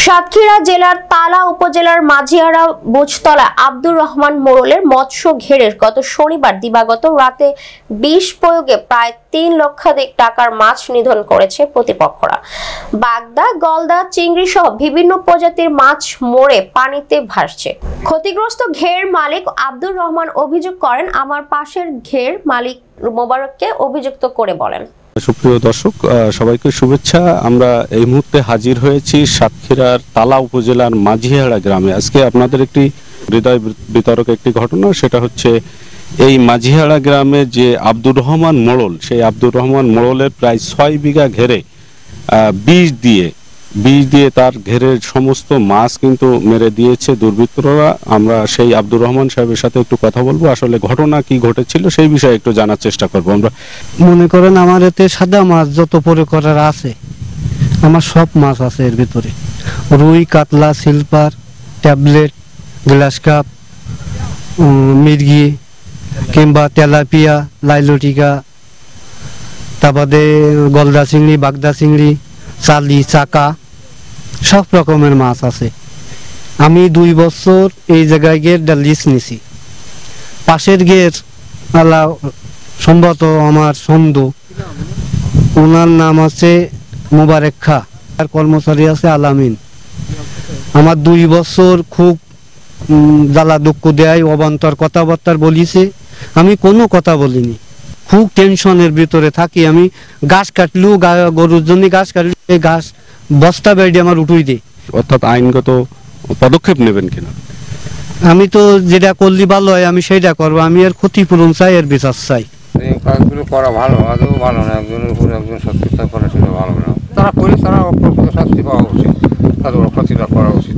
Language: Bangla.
সাতক্ষীরা জেলার তালা উপজেলার মাঝিয়ারা বুজতলা আব্দুর রহমান মোড়লের মৎস্য ঘেরের গত শনিবার দিবাগত রাতে বিষ প্রয়োগে প্রায় 3 লক্ষাধিক টাকার মাছ নিধন করেছে প্রতিপক্ষরা। বাগদা, গলদা, চিংড়ি সহ বিভিন্ন প্রজাতির মাছ মরে পানিতে ভাসছে। ক্ষতিগ্রস্ত ঘের মালিক আব্দুর রহমান অভিযোগ করেন, আমার পাশের ঘের মালিক মোবারককে অভিযুক্ত করে বলেন। সুপ্রিয় দর্শক, সবাইকে শুভেচ্ছা। আমরা এই মুহূর্তে হাজির হয়েছি সাতক্ষীরার তালা উপজেলার মাঝিহাড়া গ্রামে। আজকে আপনাদের একটি হৃদয় বিতরক একটি ঘটনা, সেটা হচ্ছে এই মাঝিহাড়া গ্রামে যে আব্দুর রহমান মোড়ল, সেই আব্দুর রহমান মোড়লের প্রায় 6 বিঘা ঘেরে বিষ দিয়ে তার ঘেরের সমস্ত মাছ কিন্তু মেরে দিয়েছে দুর্বৃত্তরা। আমরা সেই আব্দুর রহমান সাহেবের সাথে একটু কথা বলবো, আসলে ঘটনা কি ঘটেছিল সেই বিষয়ে একটু জানার চেষ্টা করবো আমরা। মনে করেন আমার এতে সাদা মাছ যত প্রকারের আছে, আমার সব মাছ আছে এর ভিতরে, রুই, কাতলা, সিলভার, ট্যাবলেট, গ্লাস কাপ, মির্গি কিংবা তেলাপিয়া, লাইলটিকা, তারপরে গলদা চিংড়ি, বাগদা চিংড়ি, চালি, চাকা, সব রকমের মাছ আছে। আমি 2 বছর এই জায়গায় গিয়ে লিস্ট নিছি। পাশের গের আল্লাহ সম্ভবত আমার সন্ধু, ওনার নাম আছে মোবারক খা, আর কর্মচারী আছে আলামিন। আমার 2 বছর খুব জ্বালা দুঃখ দেয়, অবান্তর কথাবার্তা বলিছে, আমি কোনো কথা বলিনি। খুব টেনশনের ভিতরে থাকি। আমি ঘাস কাটলু, গরুর জন্য ঘাস কাটলু, এই ঘাস বস্তা বেড়ে আমার উঠুই দেয়। অর্থাৎ আইনগত পদক্ষেপ নেবেন কিনা? আমি তো যেটা করলে ভালো হয় আমি সেটা করবো। আমি এর ক্ষতিপূরণ চাই, এর বিচার চাই। এই কাজগুলো করা ভালো, আদৌ ভালো না। একজনের উপর একজন সত্যি করা সেটা ভালো না। তারা করে তারা অপ্রকৃত শাস্তি পাওয়া উচিত, তাদের ক্ষতিটা করা উচিত।